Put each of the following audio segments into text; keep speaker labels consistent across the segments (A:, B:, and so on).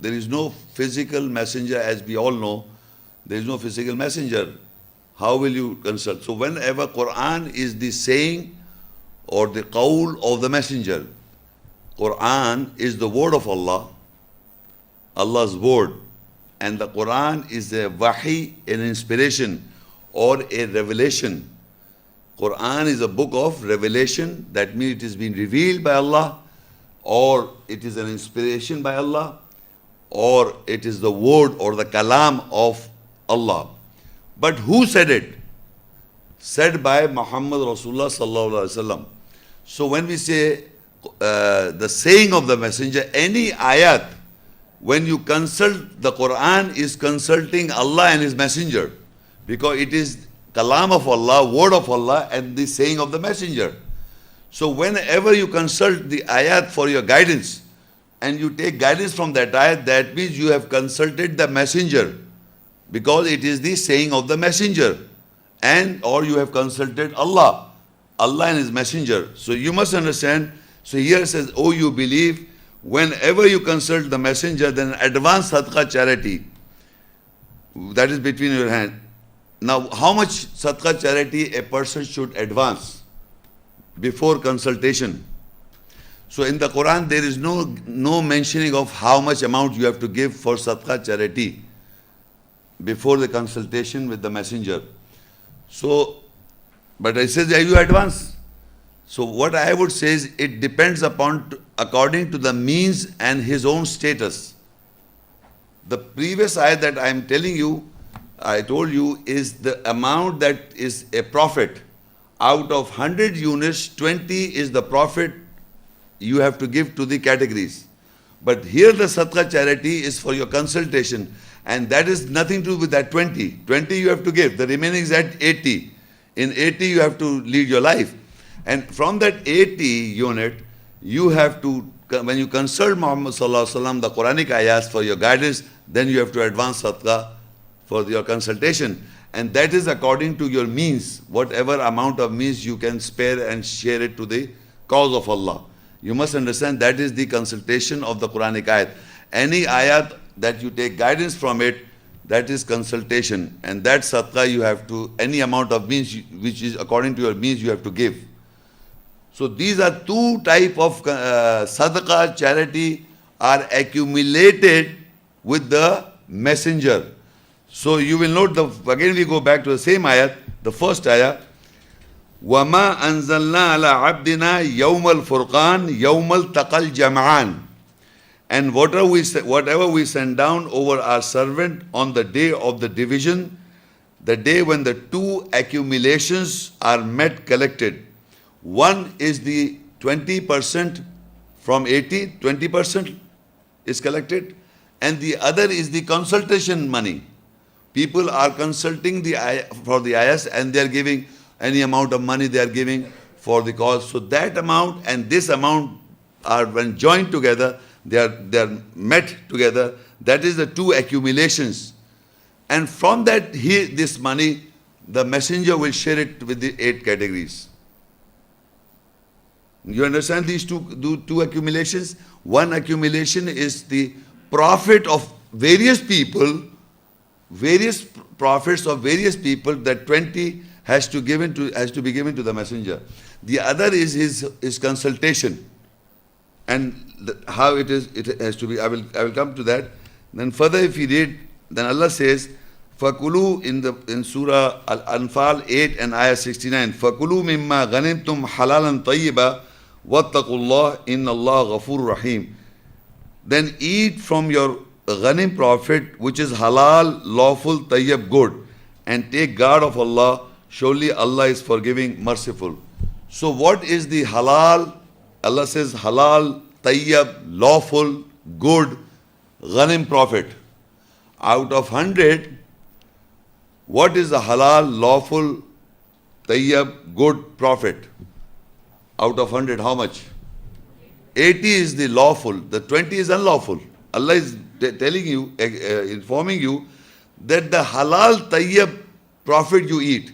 A: there is no physical messenger, as we all know. There is no physical messenger. How will you consult? So whenever Quran is the saying or the qawl of the messenger, Quran is the word of Allah, Allah's word, and the Quran is a wahi, an inspiration or a revelation. Quran is a book of revelation, that means it is being revealed by Allah, or it is an inspiration by Allah, or it is the word or the kalam of Allah. But who said it? Said by Muhammad Rasulullah sallallahu alaihi wasallam. So when we say the saying of the messenger, any ayat, when you consult the Quran, is consulting Allah and His messenger, because it is kalam of Allah, word of Allah, and the saying of the messenger. So whenever you consult the ayat for your guidance, and you take guidance from that ayat, that means you have consulted the messenger, because it is the saying of the messenger, and or you have consulted Allah, Allah and His messenger. So you must understand. So here it says, oh, you believe, whenever you consult the messenger, then advance sadaqah, charity, that is between your hand. Now, how much sadaqah, charity a person should advance before consultation? So in the Quran, there is no mentioning of how much amount you have to give for sadaqah, charity before the consultation with the messenger. So, but it says that you advance. So what I would say is, it depends upon, according to the means and his own status. The previous ayat that I am telling you, I told you, is the amount that is a profit. Out of 100 units, 20 is the profit you have to give to the categories. But here the sadaqah, charity, is for your consultation, and that is nothing to do with that 20. 20 you have to give, the remaining is at 80. In 80 you have to lead your life. And from that 80 unit, you have to, when you consult Muhammad sallallahu alaihi wasallam, the Quranic ayahs for your guidance, then you have to advance sadaqah for your consultation. And that is according to your means, whatever amount of means you can spare and share it to the cause of Allah. You must understand that is the consultation of the Quranic ayat. Any ayat that you take guidance from it, that is consultation. And that sadaqah you have to, any amount of means which is according to your means, you have to give. So these are two types of sadaqah, charity, are accumulated with the messenger. So you will note, again we go back to the same ayat, the first ayat. وَمَا أَنزَلْنَا عَلَىٰ عَبْدِنَا يَوْمَ الْفُرْقَانِ يَوْمَ الْتَقَى الْجَمْعَانِ. And whatever we send down over our servant on the day of the division, the day when the two accumulations are met, collected. One is the 20% from 80, 20% is collected, and the other is the consultation money. People are consulting for the ayahs, and they are giving any amount of money they are giving for the cause. So that amount and this amount are, when joined together, they are met together. That is the two accumulations. And from that, this money, the messenger will share it with the 8 categories. You understand these two accumulations? One accumulation is the profit of various people, various profits of various people, that 20 has to be given to the messenger. The other is his consultation, and how it has to be. I will come to that. Then further, if we read, then Allah says, "Fakulu" in Surah Al-ANFAL 8 and ayah 69. "Fakulu mimma ghanimtum halalan tayyiba wattaqullah innallaha ghafurur rahim." Then eat from your ghanim profit, which is halal, lawful, tayyib, good, and take guard of Allah. Surely Allah is forgiving, merciful. So what is the halal? Allah says halal, tayyib, lawful, good, ghanim profit. Out of 100, what is the halal, lawful, tayyib, good profit? Out of 100, how much? 80 is the lawful, the 20 is unlawful. Allah is telling you, informing you that the halal, tayyib profit you eat.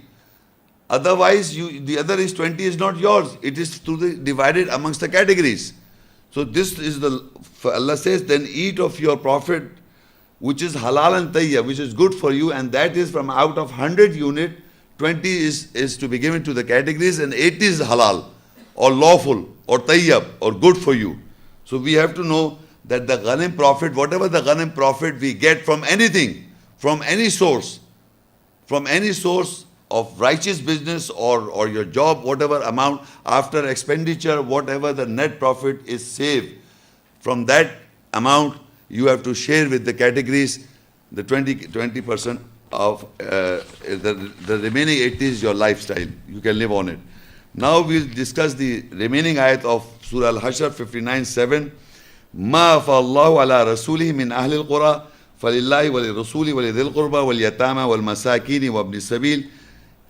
A: Otherwise, the other is 20 is not yours. It is divided amongst the categories. So this is Allah says, then eat of your profit, which is halal and tayyib, which is good for you, and that is from out of 100 unit, 20 is to be given to the categories, and 80 is halal, or lawful, or tayyib, or good for you. So we have to know that the ghanim profit, whatever the ghanim profit we get from anything, from any source of righteous business or your job, whatever amount, after expenditure, whatever the net profit is saved, from that amount you have to share with the categories, the 20% of the remaining 80 is your lifestyle. You can live on it. Now we'll discuss the remaining ayat of Surah Al-Hashr 59:7. ما أفى الله على رسوله من أهل القرى فلله وللرسول ولذي القربى واليتامى والمساكين وابن السبيل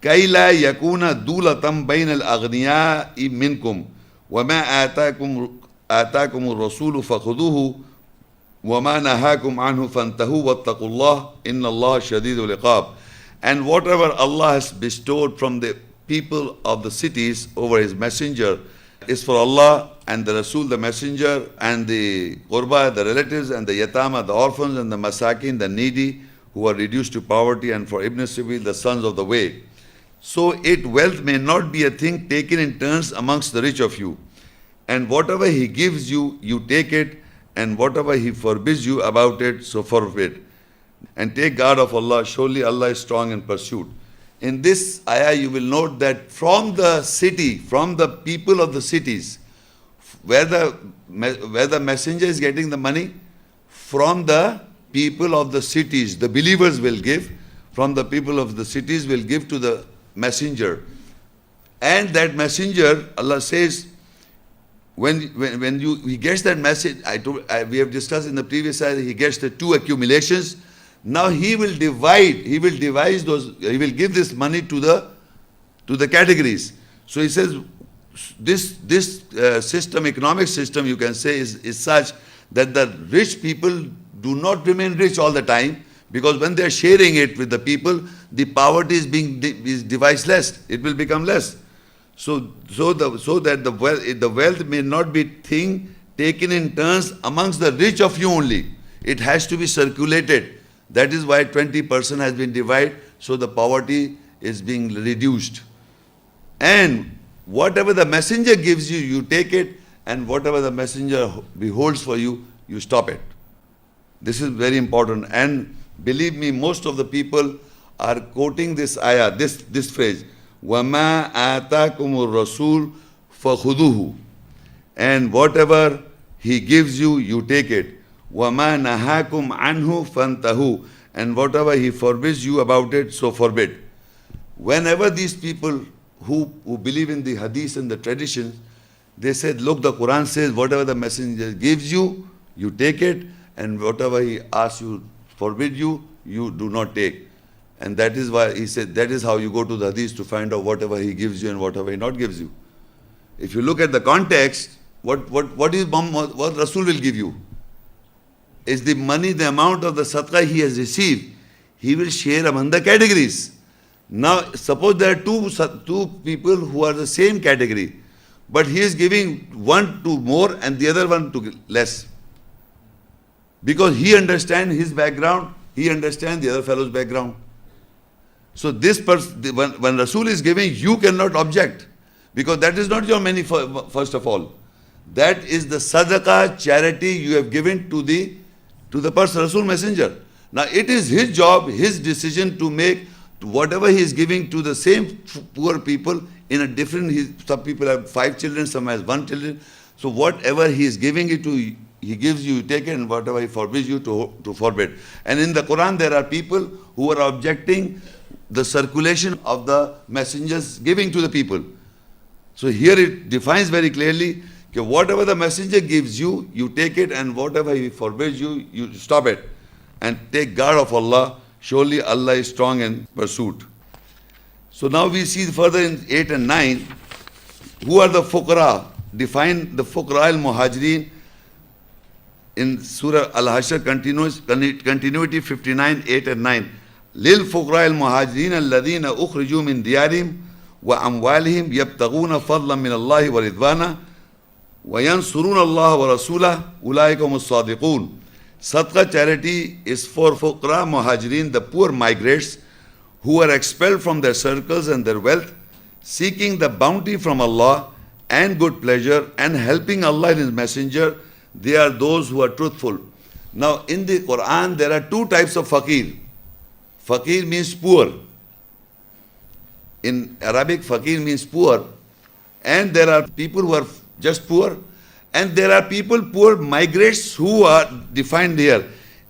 A: كي لا يكون دولة بين الأغنياء منكم وما آتاكم الرسول فخذوه وما نهاكم عنه فانتهوا واتقوا الله إن الله شديد العقاب. And whatever Allah has bestowed from the people of the cities over His messenger is for Allah and the Rasul, the messenger, and the Qurba, the relatives, and the Yatama, the orphans, and the Masakin, the needy, who are reduced to poverty, and for Ibn Sabil, the sons of the way. So wealth may not be a thing taken in turns amongst the rich of you. And whatever He gives you, you take it, and whatever He forbids you about it, so forbid. And take guard of Allah, surely Allah is strong in pursuit. In this ayah, you will note that from the city, from the people of the cities, where the messenger is getting the money, from the people of the cities, the believers will give, from the people of the cities will give to the messenger. And that messenger, Allah says, when he gets that message, we have discussed in the previous ayah, he gets the two accumulations. Now he will devise those, he will give this money to the categories. So he says, this system, economic system, you can say, is such that the rich people do not remain rich all the time, because when they are sharing it with the people, the poverty is devised less. It will become less. So that the wealth may not be thing taken in turns amongst the rich of you only. It has to be circulated. That is why 20% has been divided, so the poverty is being reduced. And whatever the messenger gives you, you take it, and whatever the messenger beholds for you, you stop it. This is very important. And believe me, most of the people are quoting this ayah, this phrase, وَمَا آتَاكُمُ الرَّسُولُ فَخُذُوهُ. And whatever He gives you, you take it. وَمَا نَهَاكُمْ عَنْهُ فَانْتَهُ. And whatever He forbids you about it, so forbid. Whenever these people who believe in the hadith and the traditions, they said, look, the Quran says, whatever the messenger gives you, you take it, and whatever he asks you, forbid you, you do not take. And that is why he said, that is how you go to the hadith to find out whatever he gives you and whatever he not gives you. If you look at the context, what Rasul will give you? Is the money, the amount of the sadaqah he has received, he will share among the categories. Now, suppose there are two people who are the same category, but he is giving one to more and the other one to less. Because he understands his background, he understands the other fellow's background. So this person, when Rasul is giving, you cannot object, because that is not your money first of all. That is the sadaqah, charity you have given to the person, Rasul messenger. Now it is his job, his decision to make whatever he is giving to the same poor people in a different, some people have 5 children, some has 1 children. So whatever he is giving it to, he gives you, you take it, and whatever he forbids you to forbid. And in the Quran there are people who are objecting the circulation of the messengers giving to the people. So here it defines very clearly, that whatever the messenger gives you, you take it, and whatever he forbids you, you stop it. And take guard of Allah. Surely Allah is strong in pursuit. So now we see further in 8 and 9, who are the fuqara? Define the fuqara al-muhajirin in Surah Al-Hashr, continuity 59, 8 and 9. Lil fuqara al-muhajirin alladhina ukhriju min diyarim wa amwalihim yabtaguna fadlan min Allahi wa ridwana وَيَنْصُرُونَ اللَّهَ وَرَسُولَهُ أُولَٰئِكَ هُمُ الصَّادِقُونَ. Sadaqah charity is for fuqara muhajirin, the poor migrants who are expelled from their circles and their wealth, seeking the bounty from Allah and good pleasure and helping Allah and His Messenger. They are those who are truthful. Now in the Quran there are two types of faqir. Faqir means poor. In Arabic, faqir means poor. And there are people who are just poor. And there are people, poor migrants, who are defined here.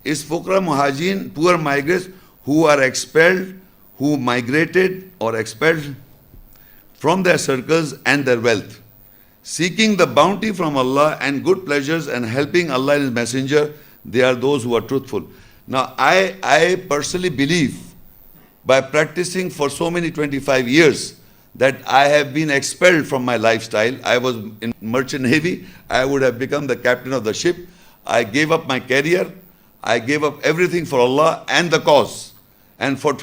A: Is fuqara muhajirin, poor migrants who are expelled, who migrated or expelled from their circles and their wealth, seeking the bounty from Allah and good pleasures and helping Allah and His Messenger. They are those who are truthful. Now I personally believe, by practicing for so many 25 years, that I have been expelled from my lifestyle. I was in merchant navy. I would have become the captain of the ship. I gave up my career. I gave up everything for Allah and the cause. And for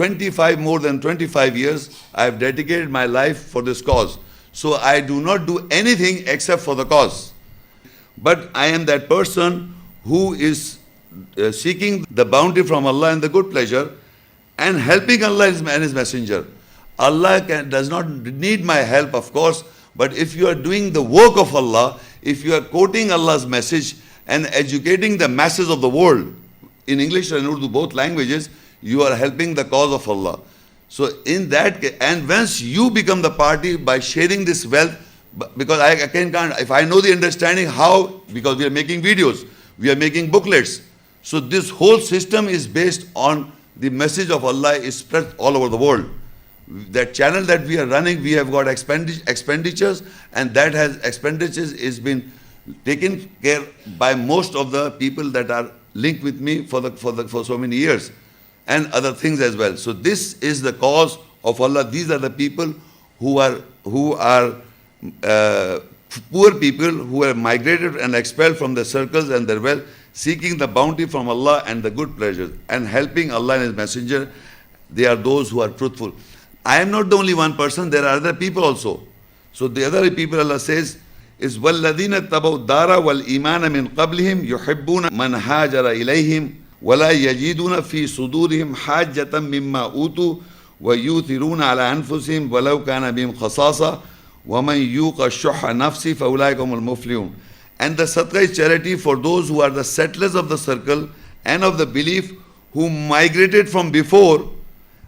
A: more than 25 years, I have dedicated my life for this cause. So I do not do anything except for the cause. But I am that person who is seeking the bounty from Allah and the good pleasure and helping Allah and His Messenger. Allah does not need my help, of course, but if you are doing the work of Allah, if you are quoting Allah's message and educating the masses of the world, in English and Urdu, both languages, you are helping the cause of Allah. So in that case, and once you become the party by sharing this wealth, because I can't, if I know the understanding how, because we are making videos, we are making booklets. So this whole system is based on the message of Allah is spread all over the world. That channel that we are running, we have got expenditures, and that has expenditures is been taken care by most of the people that are linked with me for so many years, and other things as well. So this is the cause of Allah. These are the people who are poor people who are migrated and expelled from their circles and their wealth, seeking the bounty from Allah and the good pleasures and helping Allah and His Messenger. They are those who are truthful. I am not the only one person, there are other people also. So the other people, Allah says, is وَالَّذِينَ اتَّبَوْا الدَّارَ وَالْإِيمَانَ مِنْ قَبْلِهِمْ يُحِبُّونَ مَنْ هَاجَرَ إِلَيْهِمْ وَلَا يَجِدُونَ فِي صُدُورِهِمْ حَاجَّةً مِمَّا أُوتُوا وَيُؤْثِرُونَ عَلَى أَنفُسِهِمْ وَلَوْ كَانَ بِهِمْ خَصَاصَةٌ وَمَنْ يُوقَ شُحَّ نَفْسِهِ فَأُولَٰئِكَ هُمُ الْمُفْلِحُونَ. And the sadaqah is charity for those who are the settlers of the circle and of the belief, who migrated from before.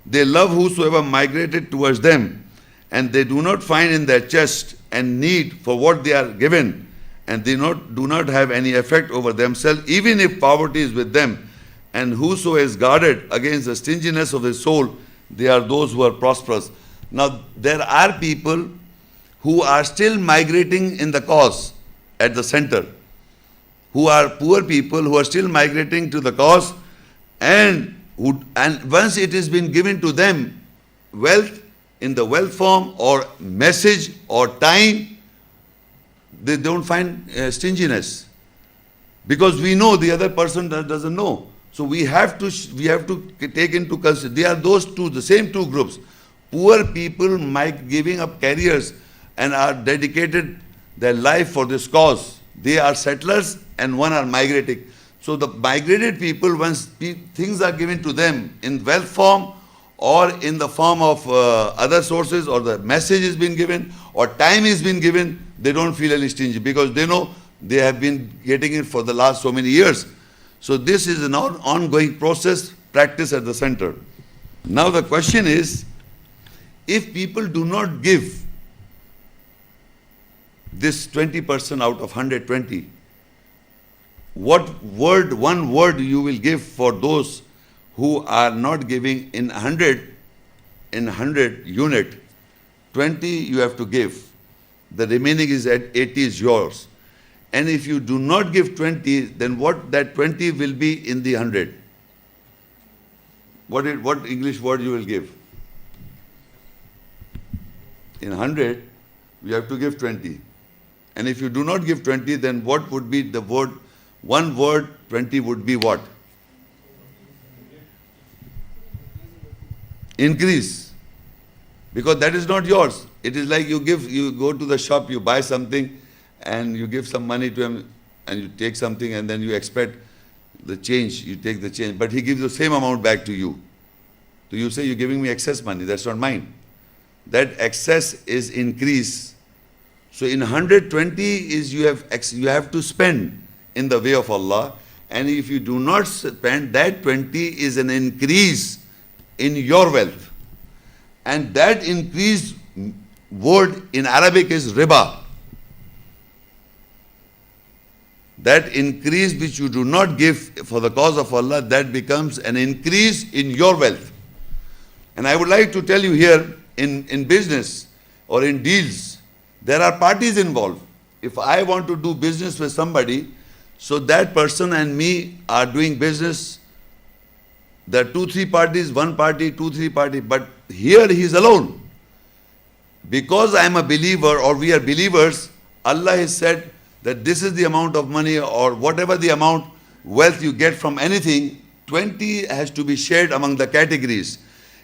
A: They love whosoever migrated towards them, and they do not find in their chest and need for what they are given, and they do not have any effect over themselves, even if poverty is with them. And whoso is guarded against the stinginess of his soul, they are those who are prosperous. Now there are people who are still migrating in the cause at the center, who are poor people who are still migrating to the cause, and once it has been given to them, wealth in the wealth form or message or time, they don't find stinginess, because we know the other person doesn't know. So we have to take into consideration. They are the same two groups. Poor people giving up careers and are dedicated their life for this cause. They are settlers and one are migrating. So the migrated people, once things are given to them in wealth form or in the form of other sources, or the message is being given or time is being given, they don't feel any stingy, because they know they have been getting it for the last so many years. So this is an ongoing process, practice at the center. Now the question is, if people do not give this 20% out of 120, one word you will give for those who are not giving in 100 unit, 20 you have to give. The remaining is at 80 is yours. And if you do not give 20, then what that 20 will be in the 100? What English word you will give? In 100, you have to give 20. And if you do not give 20, then what would be the word? One word, 20 would be what? Increase. Because that is not yours. It is like you go to the shop, you buy something, and you give some money to him and you take something and then you expect the change, you take the change, but he gives the same amount back to you. So you say, you're giving me excess money, that's not mine. That excess is increase. So in 120 is you have to spend in the way of Allah, and if you do not spend, that 20 is an increase in your wealth. And that increased word in Arabic is riba. That increase which you do not give for the cause of Allah, that becomes an increase in your wealth. And I would like to tell you here, in business or in deals, there are parties involved. If I want to do business with somebody, so that person and me are doing business, there are 2-3 parties, one party, 2-3 parties, but here he is alone. Because I am a believer or we are believers, Allah has said that this is the amount of money or whatever the amount wealth you get from anything, 20 has to be shared among the categories.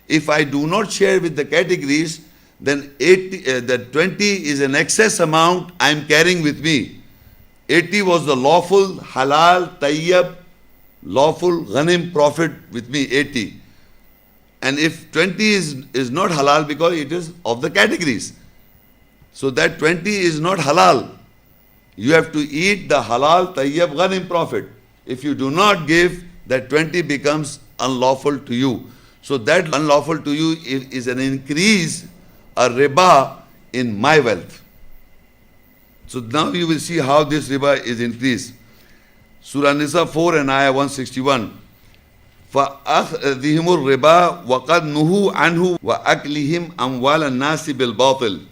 A: If I do not share with the categories, then 20 is an excess amount I am carrying with me. 80 was the lawful, halal, tayyib, lawful, ghanim, profit with me, 80. And if 20 is not halal because it is of the categories. So that 20 is not halal. You have to eat the halal, tayyib, ghanim, profit. If you do not give, that 20 becomes unlawful to you. So that unlawful to you is an increase, a riba in my wealth. So now you will see how this riba is increased. Surah Nisa 4 and Ayah 161. فَأَخْذِهِمُ الرِّبَا وَقَدْ نُهُوا عَنْهُ وَأَكْلِهِمْ أَمْوَالَ النَّاسِ بِالْبَاطِلِ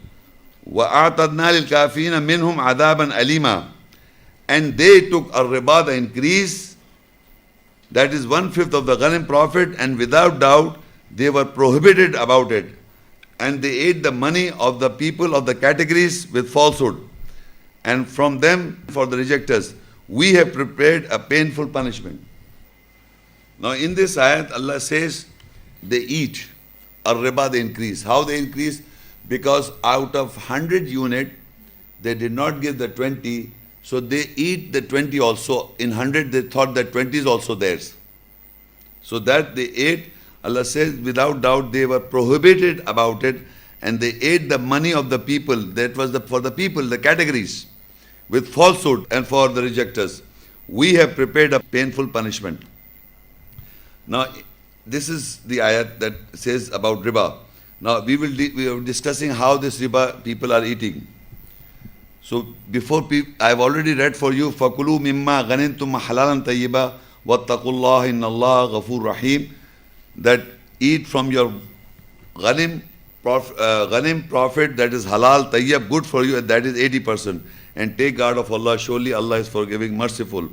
A: وَأَعْتَدْنَا لِلْكَافِرِينَ مِنْهُمْ عَذَابًا أَلِيمًا. And they took a riba, the increase, that is 1/5 of the ghanim profit, and without doubt they were prohibited about it. And they ate the money of the people of the categories with falsehood. And from them, for the rejectors, we have prepared a painful punishment. Now in this ayat, Allah says they eat a riba, they increase. How they increase? Because out of 100 unit, they did not give the 20, so they eat the 20 also. In 100, they thought that 20 is also theirs. So that they ate, Allah says, without doubt they were prohibited about it, and they ate the money of the people. That was for the people, the categories, with falsehood, and for the rejectors. We have prepared a painful punishment. Now, this is the ayat that says about riba. Now, we are discussing how this riba people are eating. So, I have already read for you, فَكُلُوا مِمَّا غَنِمْتُمْ حَلَالًا طَيِّبًا وَاتَّقُوا اللَّهَ إِنَّ اللَّهَ غَفُورٌ رَحِيمٌ. That eat from your ghanim profit, that is halal, tayyib, good for you, and that is 80%. And take guard of Allah, surely Allah is forgiving, merciful.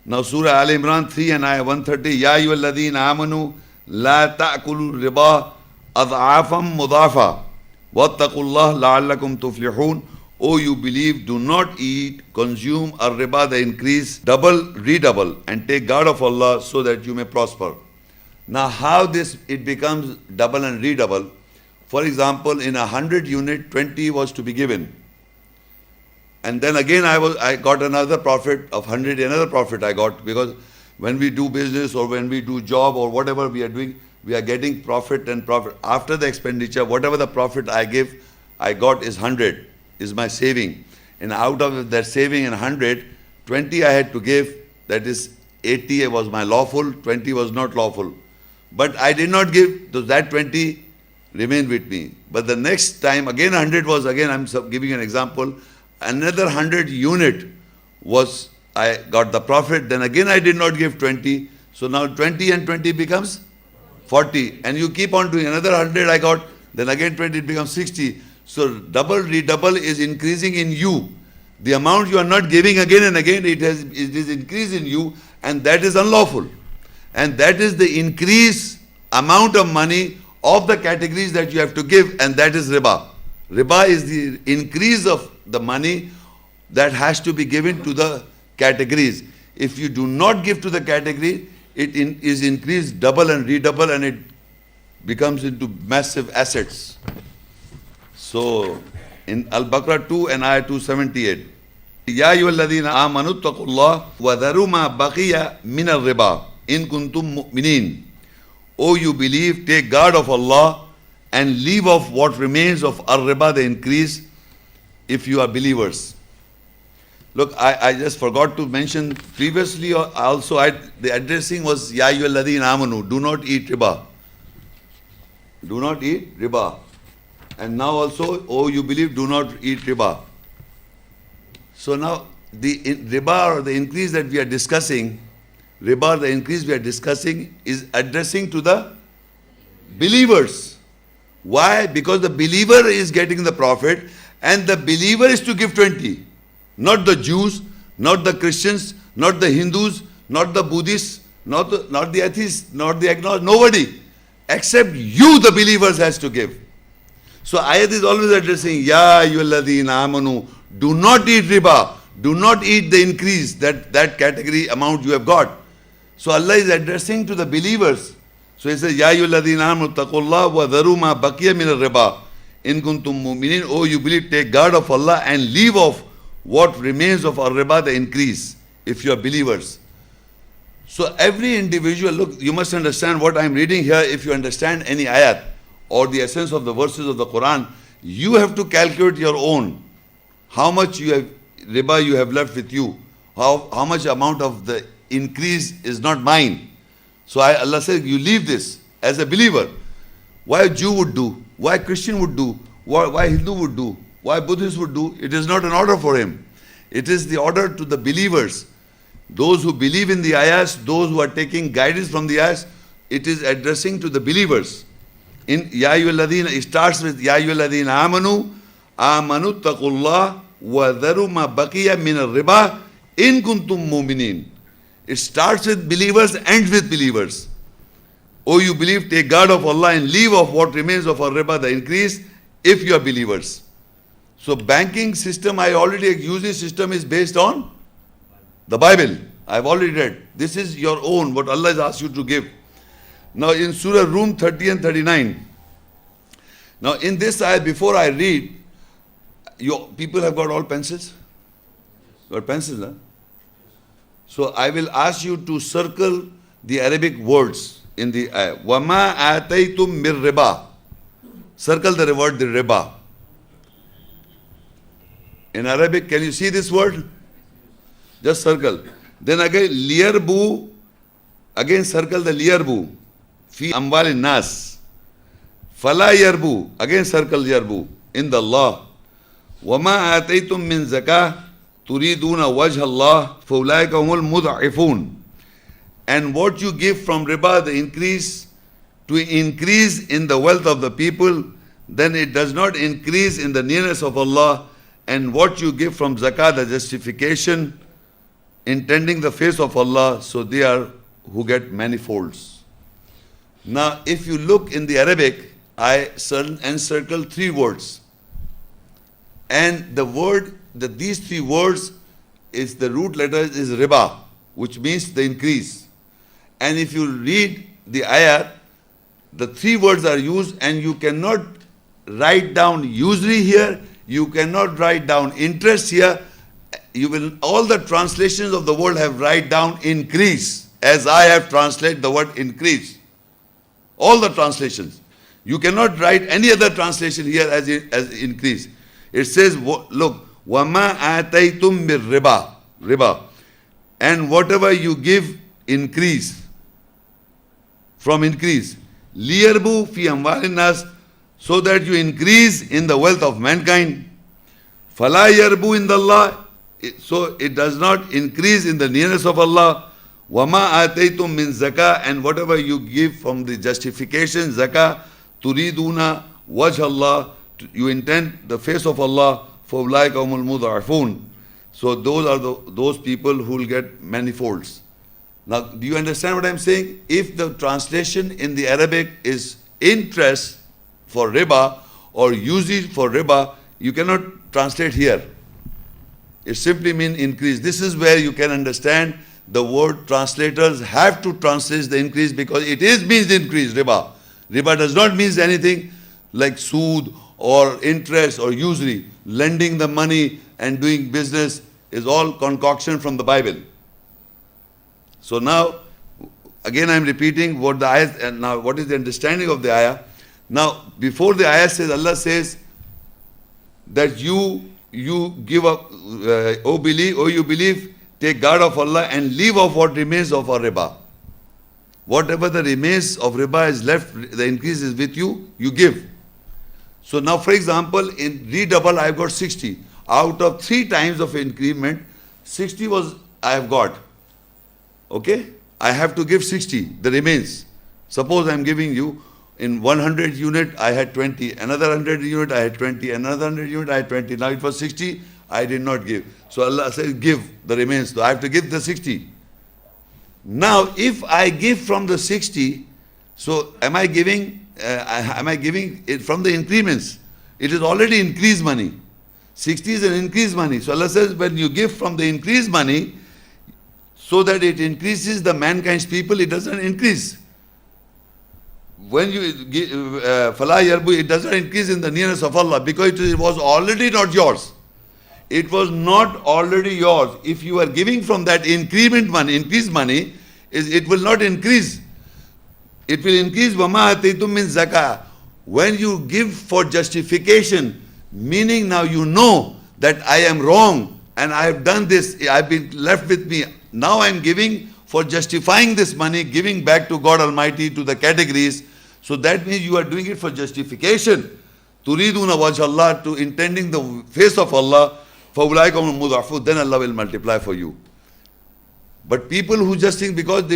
A: Now Surah Al-Imran 3 and Ayah 130, Ya ayyuhalladhina amanu la ta'kulu riba ad'afam mudafa wattaqullah la'allakum tuflihun. O you believe, do not eat, consume a riba, the increase, double, redouble, and take guard of Allah so that you may prosper. Now how it becomes double and redouble? For example, in 100 unit, 20 was to be given. And then again I got another profit of 100, another profit I got, because when we do business or when we do job or whatever we are doing, we are getting profit and profit. After the expenditure, whatever the profit I got is 100, is my saving. And out of that saving in 100, 20 I had to give, that is 80 was my lawful, 20 was not lawful. But I did not give, so that 20 remained with me. But the next time, again 100 was, again I'm giving an example, another 100 unit was, I got the profit, then again I did not give 20. So now 20 and 20 becomes 40. And you keep on doing another 100 I got, then again 20, it becomes 60. So double, redouble is increasing in you. The amount you are not giving again and again, it is increased in you, and that is unlawful. And that is the increase amount of money of the categories that you have to give, and that is riba. Riba is the increase of the money that has to be given to the categories. If you do not give to the category, it is increased double and redouble, and it becomes into massive assets. So in Al-Baqara 2 and Ayah 278, Ya ayyuhalladhina amanu taqullah wa dharu ma baqiya min al-riba in kuntum mu'minin. O you believe, take guard of Allah and leave off what remains of al-riba, the increase, if you are believers. Look, I just forgot to mention previously also the addressing was Ya ayyuhalladhina amanu, do not eat riba. Do not eat riba. And now also, oh you believe, do not eat riba. So now the riba or the increase that we are discussing, riba, the increase we are discussing is addressing to the believers. Why? Because the believer is getting the profit and the believer is to give 20. Not the Jews, not the Christians, not the Hindus, not the Buddhists, not the atheists, not the agnostics, nobody. Except you, the believers, has to give. So ayat is always addressing, Ya ayyuhalladhina amanu, do not eat riba, do not eat the increase, that category amount you have got. So Allah is addressing to the believers. So he says, Ya ayyuhalladhina amanu taqullah wa dharu ma baqiya min al-riba in kuntum mu'minin. Oh, you believe, take guard of Allah and leave off what remains of al-riba, the increase, if you are believers. So every individual, look, you must understand what I am reading here. If you understand any ayat or the essence of the verses of the Quran, you have to calculate your own. How much riba you have left with you. How much amount of the increase is not mine. So Allah says, you leave this as a believer. Why a Jew would do? Why a Christian would do? Why Hindu would do? Why Buddhist would do? It is not an order for him. It is the order to the believers. Those who believe in the ayahs, those who are taking guidance from the ayahs, it is addressing to the believers. In Ya ayyuhalladhina, it starts with Ya ayyuhalladhina amanu taqullah wa dharu ma baqiya min al-riba in kuntum mu'minin. It starts with believers, ends with believers. Oh, you believe, take guard of Allah and leave off what remains of our riba, the increase, if you are believers. So banking system, I already using system is based on the Bible. I have already read. This is your own, what Allah has asked you to give. Now in Surah Rum 30 and 39. Now in this ayah, before I read, people have got all pencils? Got pencils, huh? So I will ask you to circle the Arabic words in the ayah. وَمَا آتَيْتُم مِّن riba. Circle the word, the riba. In Arabic, can you see this word? Just circle. Then again, liyarbu. Again circle the liyarbu. Fi amwal nas. Fala yarbu. Again circle yarbu. In the law. Wama ataytum min zakah turiduna wajh Allah faulaika humul mud'ifun. And what you give from riba, the increase, to increase in the wealth of the people, then it does not increase in the nearness of Allah. And what you give from zakah, the justification, intending the face of Allah, so they are who get manifolds. Now, if you look in the Arabic, I encircle 3 words. And the word, these 3 words, is the root letter is riba, which means the increase. And if you read the ayah, the 3 words are used, and you cannot write down usury here, you cannot write down interest here. You will, all the translations of the world have write down increase, as I have translated the word increase. All the translations. You cannot write any other translation here as increase. It says, look, وَمَا آتَيْتُم مِّن riba. And whatever you give, increase. From increase. لِيَرْبُوا فِي أَمْوَالِ النَّاسِ. So that you increase in the wealth of mankind. فَلَا يَرْبُوا إِنْدَ اللَّهِ. So it does not increase in the nearness of Allah. وَمَا آتَيْتُم مِّن zakah. And whatever you give from the justification, zakah, turiduna wajh Allah, you intend the face of Allah, فَأُولَٰئِكَ هُمُ الْمُضْعَفُونَ. So those are those people who will get manifolds. Now, do you understand what I'm saying? If the translation in the Arabic is interest for riba or usage for riba, you cannot translate here. It simply means increase. This is where you can understand the word translators have to translate the increase, because it means increase, riba. Riba does not mean anything like sood or interest or usury. Lending the money and doing business, is all concoction from the Bible. So now, again I am repeating what the ayah, and now what is the understanding of the ayah. Now, before the ayah says, Allah says that you give up, oh you believe, take guard of Allah and leave off what remains of our riba. Whatever the remains of riba is left, the increase is with you, you give. So now, for example, in redouble I have got 60. Out of 3 times of increment, 60 was I have got. Okay? I have to give 60, the remains. Suppose I am giving you in 100 unit I had 20, another 100 unit I had 20, another 100 unit I had 20. Now it was 60, I did not give. So Allah says give the remains. So I have to give the 60. Now if I give from the 60, so am I giving it from the increments? It is already increased money. 60 is an increased money. So Allah says when you give from the increased money, so that it increases the mankind's people, it doesn't increase. When you give Fala Yarbu, it doesn't increase in the nearness of Allah because it was already not yours. It was not already yours. If you are giving from that increment money, increased money, it will not increase. It will increase وَمَا أَتَيْتُم مِّن زَكَاةٍ. When you give for justification, meaning now you know that I am wrong and I have done this, I have been left with me. Now I am giving for justifying this money, giving back to God Almighty, to the categories. So that means you are doing it for justification. تُرِيدُونَ وَجْهَ اللَّهِ, to intending the face of Allah. فَأُولَٰئِكَ هُمُ الْمُضْعَفُونَ, then Allah will multiply for you. But people who just think, because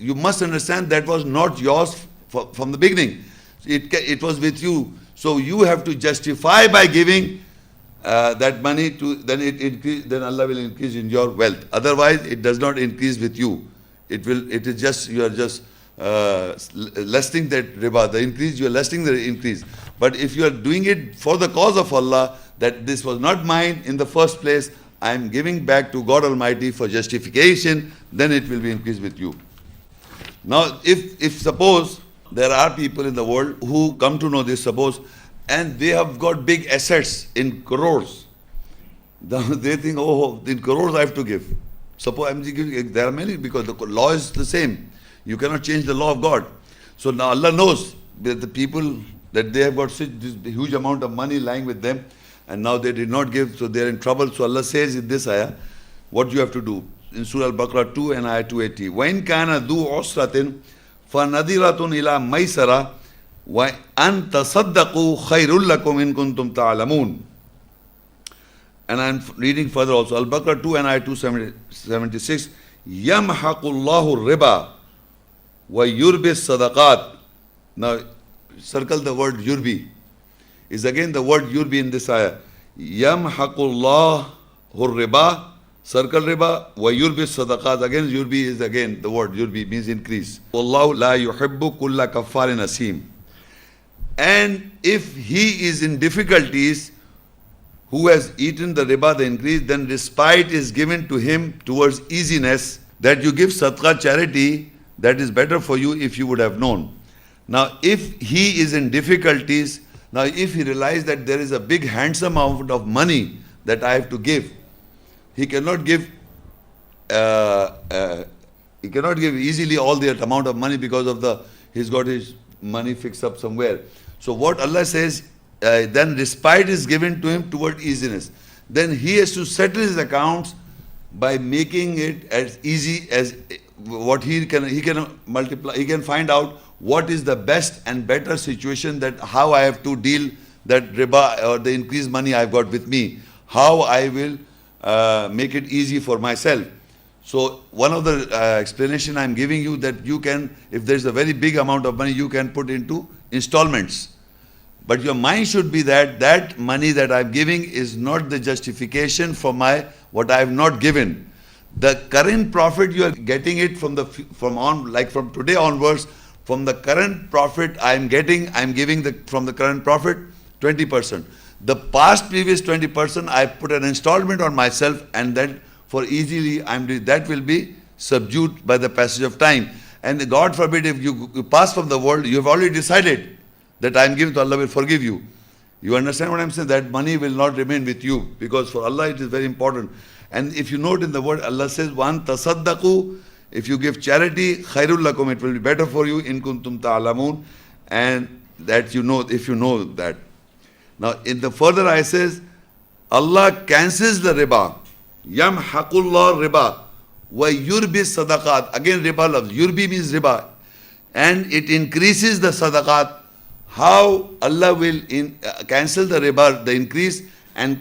A: you must understand that was not yours from the beginning. It was with you. So you have to justify by giving that money to, then Allah will increase in your wealth. Otherwise, it does not increase with you. It is just, you are just lessening that riba, the increase, you are lessening the increase. But if you are doing it for the cause of Allah, that this was not mine in the first place, I am giving back to God Almighty for justification, then it will be increased with you. Now, if suppose there are people in the world who come to know this, suppose, and they have got big assets in crores, they think, oh, in crores I have to give. Suppose I'm giving, there are many, because the law is the same. You cannot change the law of God. So now Allah knows that the people, that they have got such this huge amount of money lying with them, and now they did not give, so they are in trouble. So Allah says in this ayah, what you have to do. In Surah Al-Baqarah 2 and ayah 280. وَإِنْ كَانَ ذُو عُسْرَةٍ فَنَذِرَةٌ إِلَى مَيْسَرَةٍ وَأَنْ تَصَدَّقُوا خَيْرٌ لَكُمْ إِن كُنْتُمْ تَعْلَمُونَ. And I am reading further also. Al-Baqarah 2 and ayah 276. يَمْحَقُ اللَّهُ الرِّبَى وَيُرْبِي الصَّدَقَاتِ. Now, circle the word yurbi. Is again the word yurbi in this ayah. يَمْحَقُ اللَّهُ الرِّبَى, circle riba, wa yurbi sadaqat. Again yurbi is again the word yurbi, means increase. Wallahu la yuhibbu kulla kaffarin asim. And if he is in difficulties, who has eaten the riba, the increase, then respite is given to him towards easiness, that you give sadaqah, charity, that is better for you if you would have known. Now if he is in difficulties, now if he realizes that there is a big handsome amount of money that I have to give, he cannot give easily all that amount of money because of he's got his money fixed up somewhere. So what Allah says, then respite is given to him toward easiness. Then he has to settle his accounts by making it as easy as what he can multiply. He can find out what is the best and better situation, that how I have to deal that riba or the increased money I've got with me, how I will make it easy for myself. So one of the explanation I'm giving you, that you can, if there's a very big amount of money, you can put into installments. But your mind should be that money that I'm giving is not the justification for what I have not given. The current profit you are getting it from today onwards, from the current profit I'm giving from the current profit 20%. The past previous 20% I put an installment on myself, and that for easily that will be subdued by the passage of time. And God forbid, if you pass from the world, you have already decided that I am giving to Allah, will forgive you. You understand what I am saying? That money will not remain with you, because for Allah it is very important. And if you note in the word, Allah says, "Wan tasaddaqu," if you give charity, khairul lakum, it will be better for you, in kuntum ta'lamun, and that you know, if you know that. Now, in the further I says, Allah cancels the riba. Yamhaqullah riba wa yurbi sadaqat. Again, riba loves. Yurbi means riba, and it increases the sadaqat. How Allah will cancel the riba, the increase, and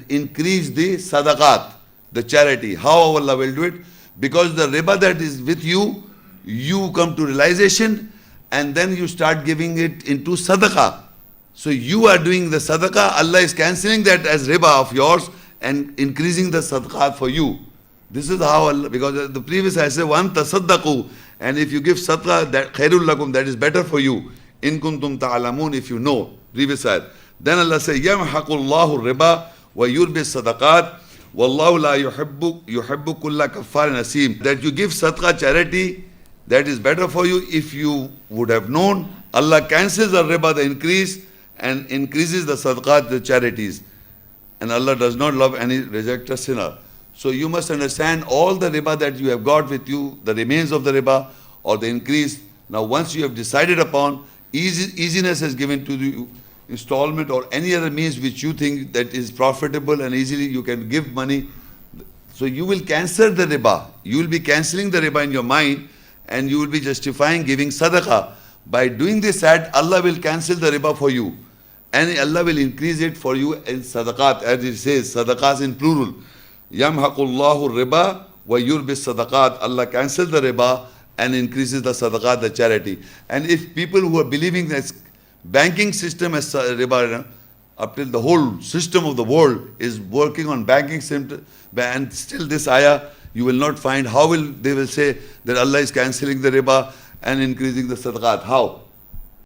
A: increase the sadaqat, the charity. How Allah will do it? Because the riba that is with you, you come to realization, and then you start giving it into sadaqah. So you are doing the sadaqah, Allah is cancelling that as riba of yours and increasing the sadaqah for you. This is how Allah, because the previous I said, "Wan tasaddaqu," and if you give sadaqah, that khairul lakum, that is better for you. In kuntum ta'lamun, if you know. Previous ayat. Then Allah says, "Yamhaqullahu riba wa yurbi sadaqat. Wallahu la yuhibbu kulla kaffarin asim." That you give sadaqah, charity, that is better for you. If you would have known, Allah cancels the riba, the increase, and increases the sadaqat, the charities. And Allah does not love any rejected sinner. So you must understand all the riba that you have got with you, the remains of the riba or the increase. Now once you have decided upon, easiness is given to you, installment or any other means which you think that is profitable and easily you can give money. So you will cancel the riba. You will be cancelling the riba in your mind, and you will be justifying giving sadaqah. By doing this act, Allah will cancel the riba for you. And Allah will increase it for you in sadaqat, as it says, sadaqas in plural. Yamhaqullahu riba wa yurbi sadaqat. Allah cancels the riba and increases the sadaqat, the charity. And if people who are believing that banking system as riba, up till the whole system of the world is working on banking system, and still this ayah, you will not find how they will say that Allah is cancelling the riba and increasing the sadaqat. How?